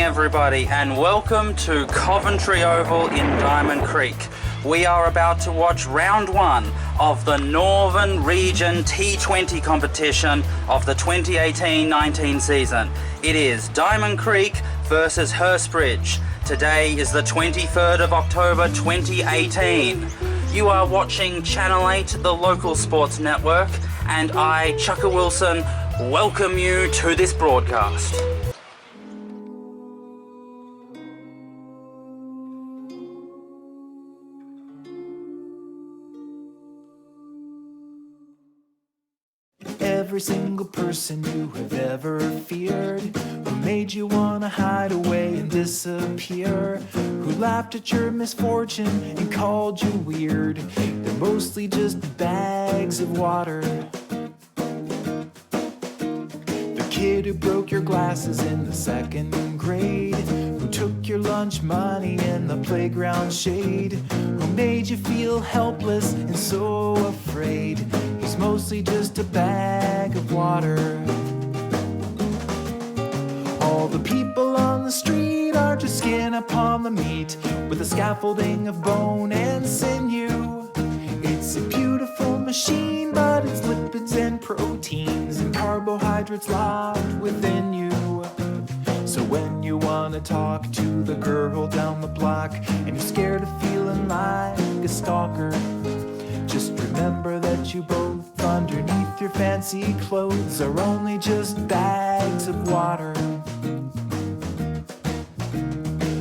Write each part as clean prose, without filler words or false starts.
everybody, and welcome to Coventry Oval in Diamond Creek. We are about to watch round one of the Northern Region T20 competition of the 2018-19 season. It is Diamond Creek versus Hurstbridge. Today is the 23rd of October 2018. You are watching Channel 8, the local sports network, and I, Chukka Wilson, welcome you to this broadcast. Every single person you have ever feared, who made you wanna hide away and disappear, who laughed at your misfortune and called you weird, they're mostly just bags of water. The kid who broke your glasses in the second grade, who took your lunch money in the playground shade, who made you feel helpless and so afraid, he's mostly just a bag of water. All the people on the street are just skin upon the meat, with a scaffolding of bone and sinew. It's a beautiful machine, but it's lipids and proteins and carbohydrates locked within you. So when you wanna talk to the girl down the block and you're scared of feeling like a stalker, just remember that you both underneath your fancy clothes are only just bags of water.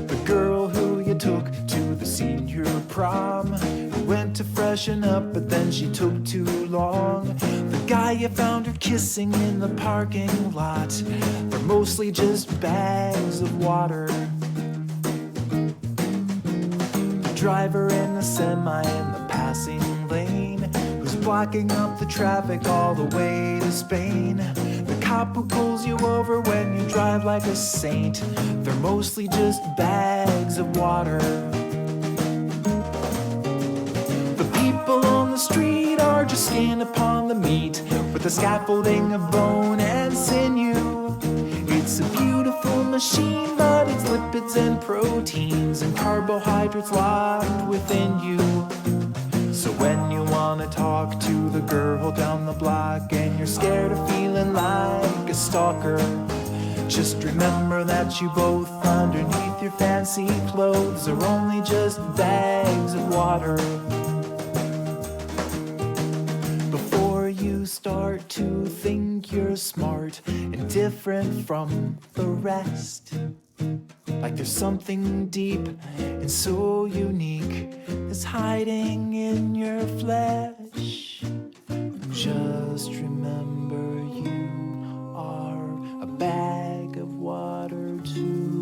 The girl who you took to the senior prom, who went to freshen up but then she took too long, the guy you found her kissing in the parking lot, they're mostly just bags of water. The driver in the semi in the passing lane, who's blocking up the traffic all the way to Spain, the cop who pulls you over when you drive like a saint, they're mostly just bags of water. The people on the street are just skin upon the meat, with the scaffolding of bone and sinew. It's a beautiful machine, but it's lipids and proteins and carbohydrates locked within you. So when you wanna talk to the girl down the block and you're scared of feeling like a stalker, just remember that you both underneath your fancy clothes are only just bags of water. Before you start to think you're smart and different from the rest, like there's something deep and so unique that's hiding in your flesh, just remember you are a bag of water too.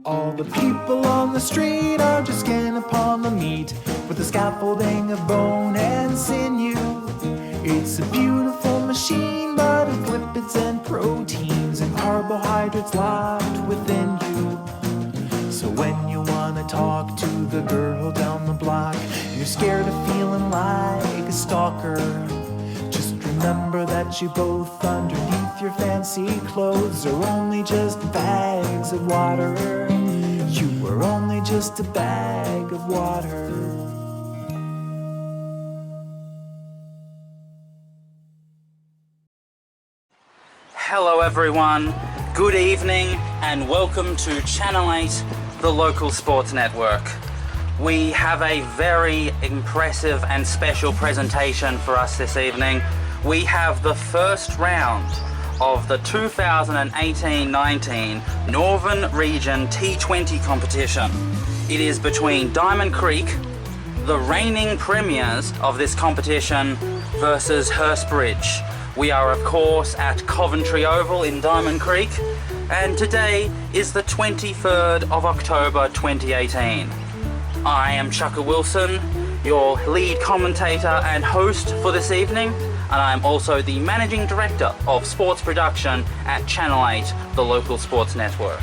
All the people on the street are just skin upon the meat, with the scaffolding of bone and sinew. It's a beautiful machine, but it's lipids and proteins and carbohydrates locked within you. So when you wanna talk to the girl down the block, you're scared of feeling like a stalker, just remember that you both underneath your fancy clothes are only just bags of water. You were only just a bag of water. Hello everyone, good evening and welcome to Channel 8, the local sports network. We have a very impressive and special presentation for us this evening. We have the first round of the 2018-19 Northern Region T20 competition. It is between Diamond Creek, the reigning premiers of this competition, versus Hurstbridge. We are of course at Coventry Oval in Diamond Creek, and today is the 23rd of October 2018. I am Chukka Wilson, your lead commentator and host for this evening, and I am also the Managing Director of Sports Production at Channel 8, the local sports network.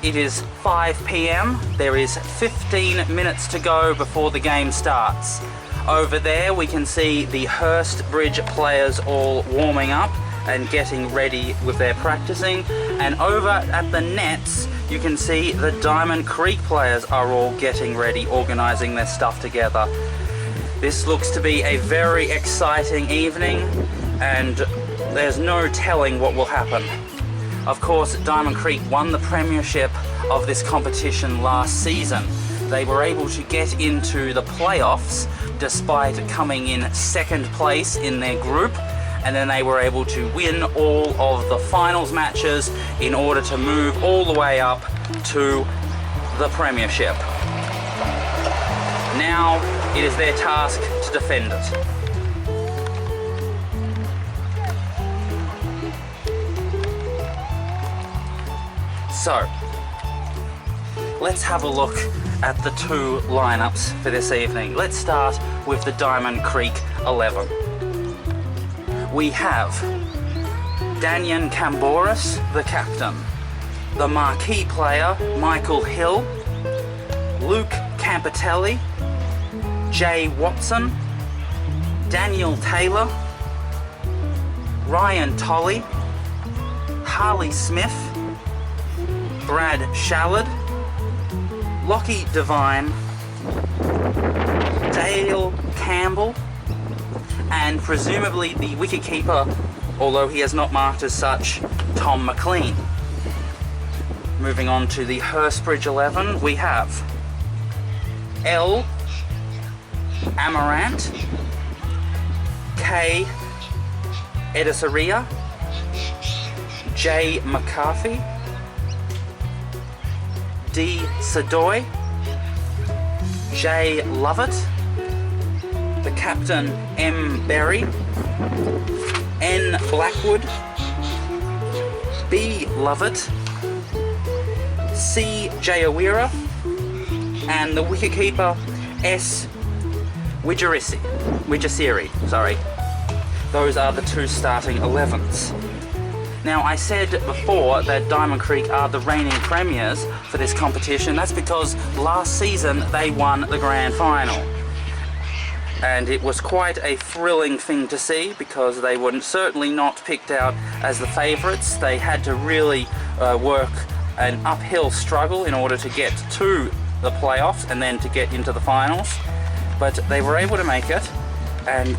It is 5 p.m, there is 15 minutes to go before the game starts. Over there we can see the Hurstbridge players all warming up, and getting ready with their practicing. And over at the nets, you can see the Diamond Creek players are all getting ready, organising their stuff together. This looks to be a very exciting evening, and there's no telling what will happen. Of course, Diamond Creek won the premiership of this competition last season. They were able to get into the playoffs despite coming in second place in their group, and then they were able to win all of the finals matches in order to move all the way up to the premiership. Now it is their task to defend it. So, let's have a look at the two lineups for this evening. Let's start with the Diamond Creek 11. We have Damien, the captain, the marquee player Michael Hill, Luke Campitelli, Jay Watson, Daniel Taylor, Ryan Tolley, Harley Smith, Brad Shallard, Lockie Devine, Dale Campbell, and presumably the wicketkeeper, although he is not marked as such, Tom McLean. Moving on to the Hurstbridge 11, we have L. Amarant, K. Edisaria, J. McCarthy, D. Sadoy, J. Lovett, the captain M. Berry, N. Blackwood, B. Lovett, C. Jayawira, and the wicketkeeper S. Wijasiri. Those are the two starting 11s. Now, I said before that Diamond Creek are the reigning premiers for this competition. That's because last season they won the grand final. And it was quite a thrilling thing to see because they were certainly not picked out as the favourites. They had to really work an uphill struggle in order to get to the playoffs and then to get into the finals. But they were able to make it, and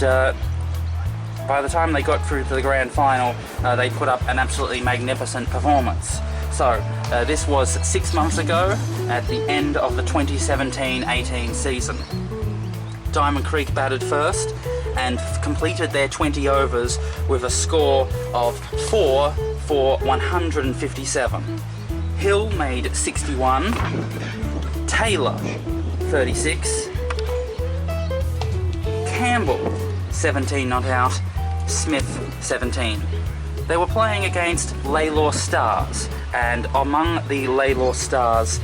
by the time they got through to the grand final, they put up an absolutely magnificent performance. So this was 6 months ago at the end of the 2017-18 season. Diamond Creek batted first and completed their 20 overs with a score of 4 for 157. Hill made 61, Taylor 36, Campbell 17 not out, Smith 17. They were playing against Laylaw Stars, and among the Laylaw Stars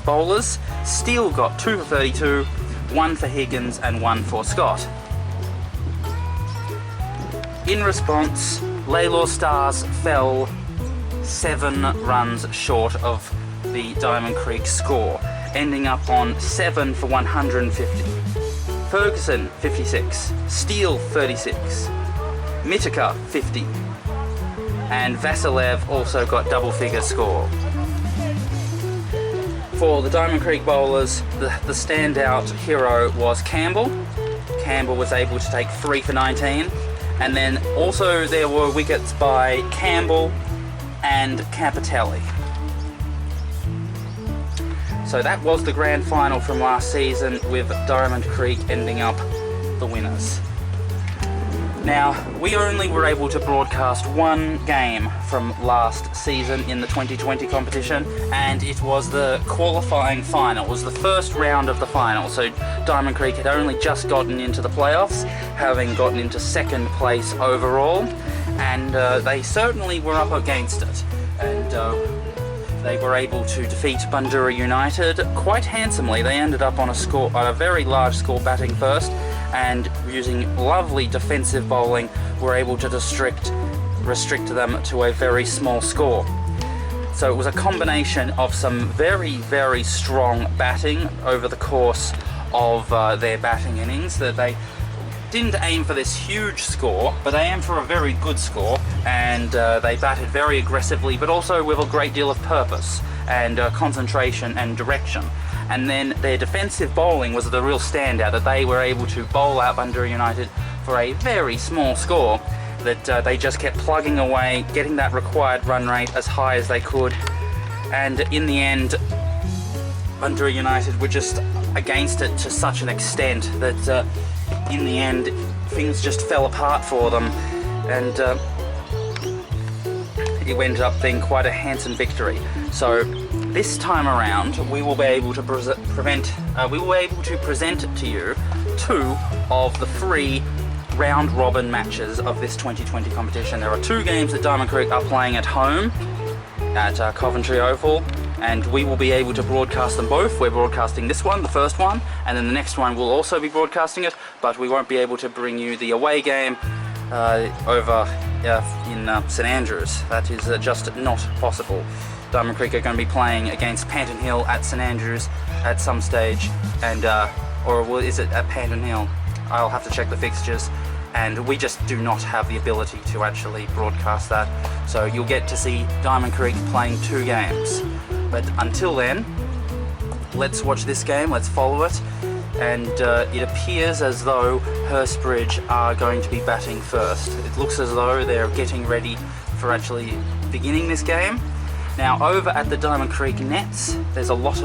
bowlers, Steele got 2 for 32, 1 for Higgins and 1 for Scott. In response, Laylaw Stars fell 7 runs short of the Diamond Creek score, ending up on 7 for 150. Ferguson 56, Steele 36, Mitika 50, and Vasilev also got double figure score. For the Diamond Creek bowlers, the standout hero was Campbell. Campbell was able to take 3 for 19, and then also there were wickets by Campbell and Campitelli. So that was the grand final from last season, with Diamond Creek ending up the winners. Now, we only were able to broadcast one game from last season in the 2020 competition, and it was the qualifying final. It was the first round of the final, so Diamond Creek had only just gotten into the playoffs, having gotten into second place overall, and they certainly were up against it. And they were able to defeat Bundoora United quite handsomely. They ended up on a very large score, batting first, and using lovely defensive bowling were able to restrict them to a very small score. So it was a combination of some very, very strong batting over the course of their batting innings that they didn't aim for this huge score, but they aimed for a very good score, and they batted very aggressively, but also with a great deal of purpose and concentration and direction. And then their defensive bowling was the real standout, that they were able to bowl out Bundoora United for a very small score, that they just kept plugging away, getting that required run rate as high as they could, and in the end Bundoora United were just against it to such an extent that in the end things just fell apart for them, and it ended up being quite a handsome victory. So this time around we will be able to present to you 2 of the 3 round robin matches of this 2020 competition. There are 2 games that Diamond Creek are playing at home at Coventry Oval, and we will be able to broadcast them both. We're broadcasting this one, the first one, and then the next one we'll also be broadcasting it, but we won't be able to bring you the away game over in St Andrews. That is just not possible. Diamond Creek are going to be playing against Panton Hill at St Andrews at some stage, and or is it at Panton Hill? I'll have to check the fixtures, and we just do not have the ability to actually broadcast that. So you'll get to see Diamond Creek playing 2 games. But until then, let's watch this game, let's follow it, and it appears as though Hurstbridge are going to be batting first. It looks as though they're getting ready for actually beginning this game. Now over at the Diamond Creek nets, there's a lot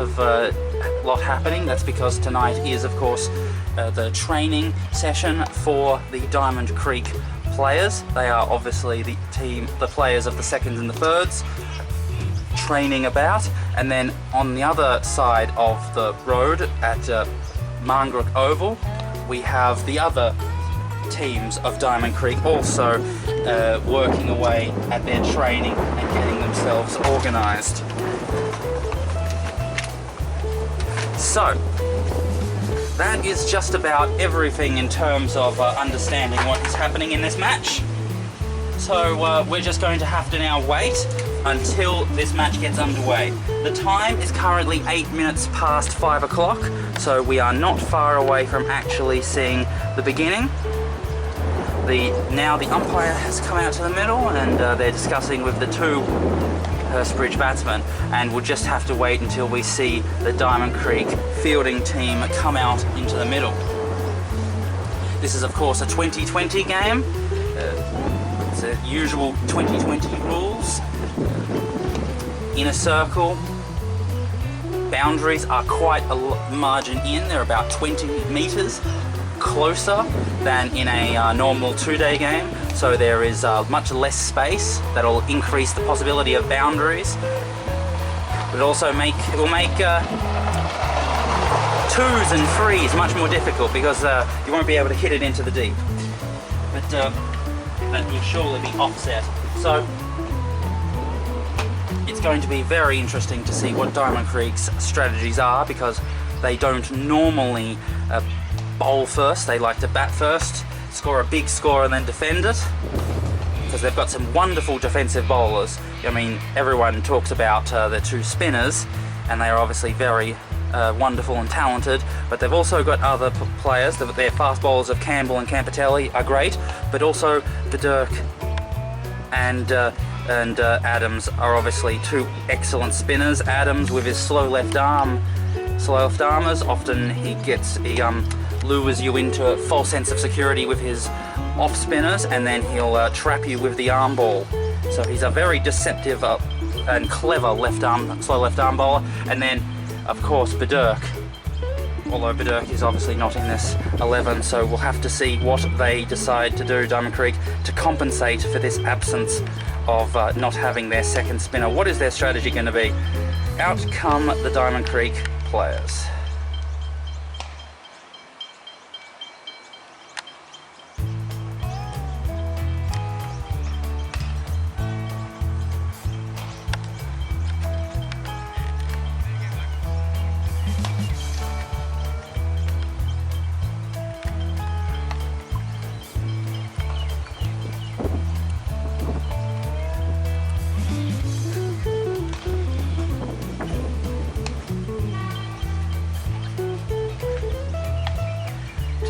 happening. That's because tonight is, of course, the training session for the Diamond Creek players. They are obviously the players of the 2nds and the 3rds training about, and then on the other side of the road at Marngrook Oval we have the other teams of Diamond Creek also working away at their training and getting themselves organised. So that is just about everything in terms of understanding what is happening in this match. So we're just going to have to now wait until this match gets underway. The time is currently 8 minutes past 5 o'clock, so we are not far away from actually seeing the beginning. Now the umpire has come out to the middle, and they're discussing with the 2 Hurstbridge batsmen, and we'll just have to wait until we see the Diamond Creek fielding team come out into the middle. This is of course a 2020 game. It's the usual 2020 rules. In a circle, boundaries are quite a margin in. They're about 20 metres closer than in a normal 2-day game, so there is much less space. That'll increase the possibility of boundaries. It also will make 2s and 3s much more difficult, because you won't be able to hit it into the deep. But that will surely be offset. So it's going to be very interesting to see what Diamond Creek's strategies are, because they don't normally bowl first. They like to bat first, score a big score and then defend it, because they've got some wonderful defensive bowlers. I mean, everyone talks about the 2 spinners, and they are obviously very wonderful and talented, but they've also got other players. Their fast bowlers of Campbell and Campitelli are great, but also Butler and Adams are obviously 2 excellent spinners. Adams with his slow left armers, often he lures you into a false sense of security with his off spinners, and then he'll trap you with the arm ball. So he's a very deceptive and clever slow left arm bowler. And then of course Butler, although Butler is obviously not in this 11, so we'll have to see what they decide to do, Diamond Creek, to compensate for this absence of not having their 2nd spinner. What is their strategy going to be? Out come the Diamond Creek players.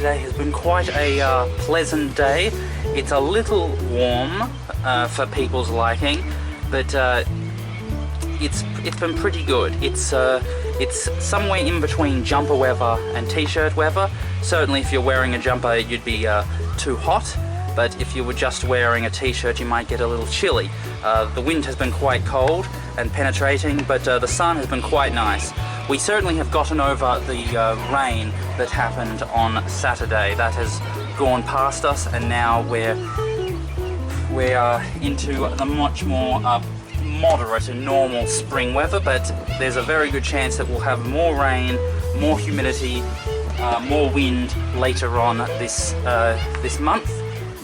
Today has been quite a pleasant day. It's a little warm for people's liking, but it's been pretty good. It's somewhere in between jumper weather and t-shirt weather. Certainly if you're wearing a jumper you'd be too hot, but if you were just wearing a t-shirt you might get a little chilly. The wind has been quite cold and penetrating, but the sun has been quite nice. We certainly have gotten over the rain that happened on Saturday. That has gone past us, and now we're into the much more moderate and normal spring weather, but there's a very good chance that we'll have more rain, more humidity, more wind later on this month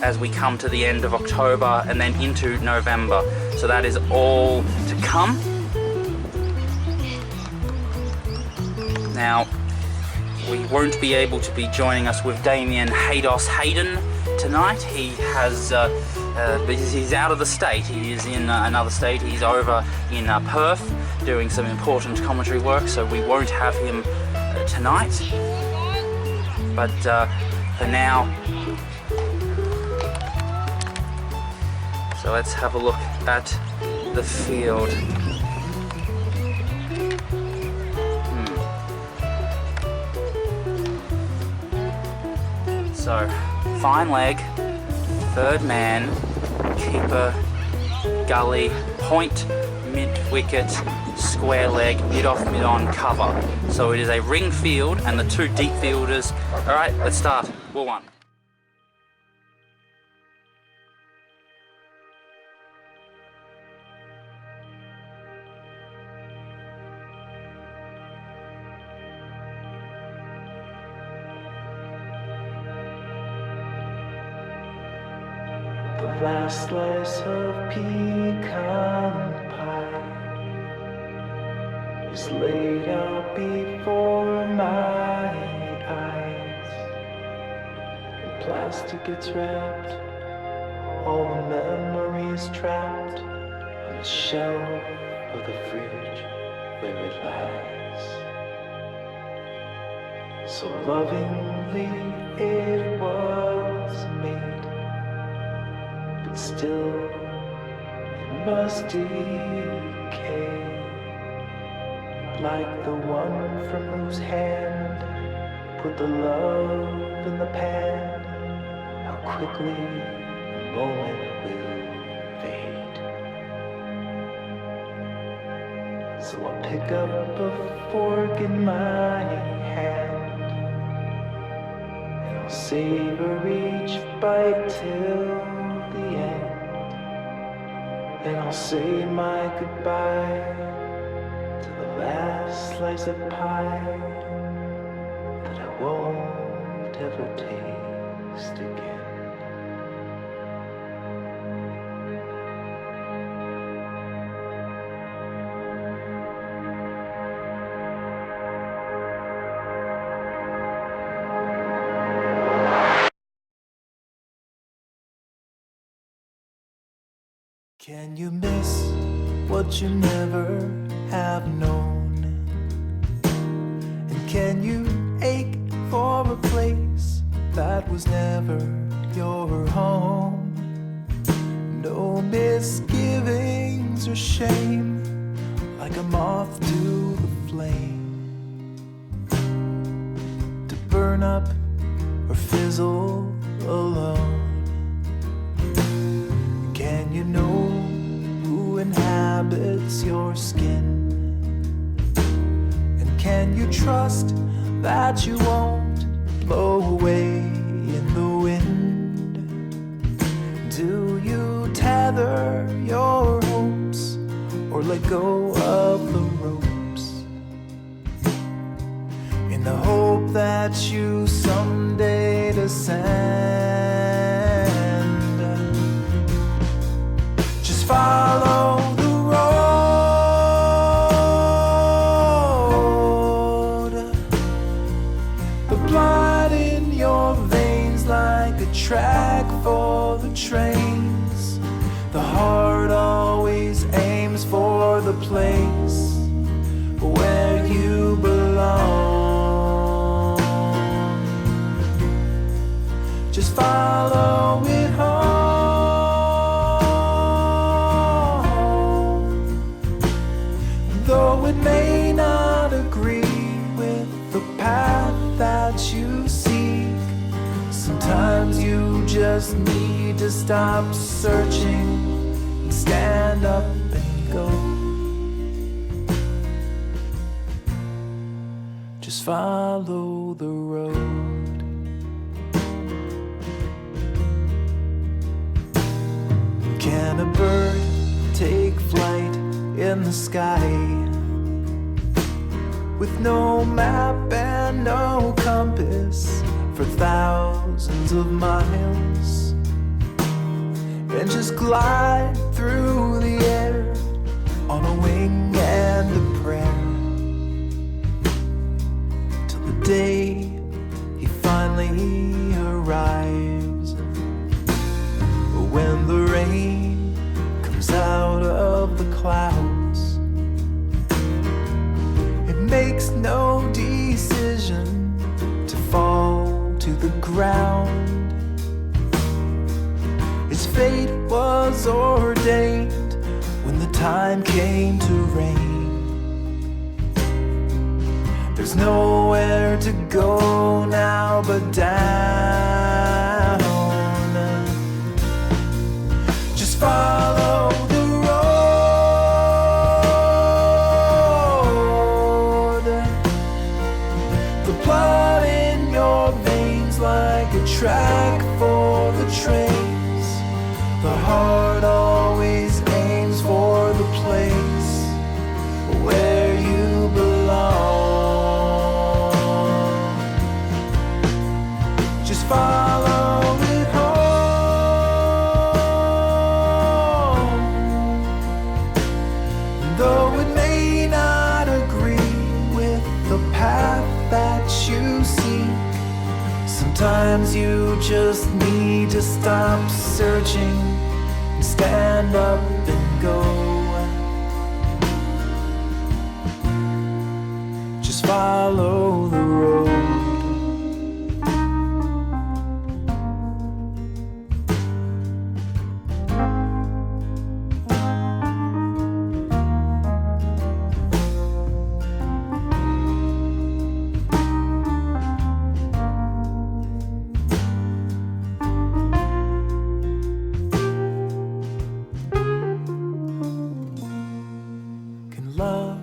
as we come to the end of October and then into November. So that is all to come. Now, we won't be able to be joining us with Damien, Haydos, Hayden tonight. He has, he's out of the state. He is in another state. He's over in Perth doing some important commentary work, so we won't have him tonight. But for now, so let's have a look at the field. So, fine leg, third man, keeper, gully, point, mid-wicket, square leg, mid-off, mid-on, cover. So it is a ring field and the two deep fielders. Alright, let's start. Ball one. The last slice of pecan pie is laid out before my eyes. In plastic it's wrapped, all the memories trapped on the shelf of the fridge where it lies. So lovingly it was made, but still it must decay, like the one from whose hand put the love in the pan. How quickly the moment will fade. So I'll pick up a fork in my hand, and I'll savor each bite till the end. And I'll say my goodbye to the last slice of pie that I won't ever taste again. Can you miss what you never have known? And can you ache for a place that was never your home? No misgivings or shame, like a moth to the flame, to burn up or fizzle alone. Can you know who inhabits your skin? And can you trust that you won't blow away in the wind? Do you tether your hopes or let go of the ropes in the hope that you someday descend? Follow the road, the blood in your veins like a track for the trains. The heart always aims for the place where you belong. it may not agree with the path that you seek, sometimes you just need to stop searching and stand up and go. Just follow the road. Can a bird take flight in the sky with no map and no compass for thousands of miles, and just glide through the air on a wing and a prayer till the day he finally arrives, when the rain comes out of the clouds? It makes no decision to fall to the ground. His fate was ordained when the time came to rain. There's nowhere to go now but down. Just follow the road. The blood in your veins like a track for the trains. The heart always aims for the place where you belong. Just follow it home. Though it may not agree with the path that you seek, sometimes you just need to stop searching and stand up and go. Just follow the road. Love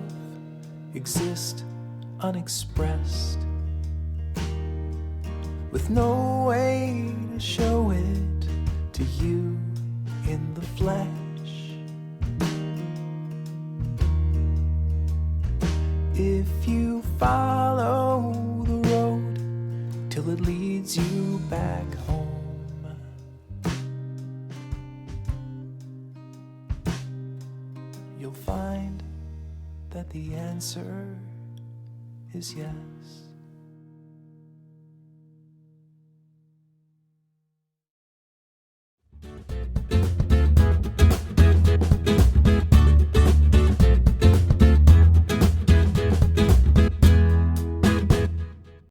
exist unexpressed, with no way to show it to you in the flesh. If you follow the road till it leads you back home, you'll find that the answer is yes.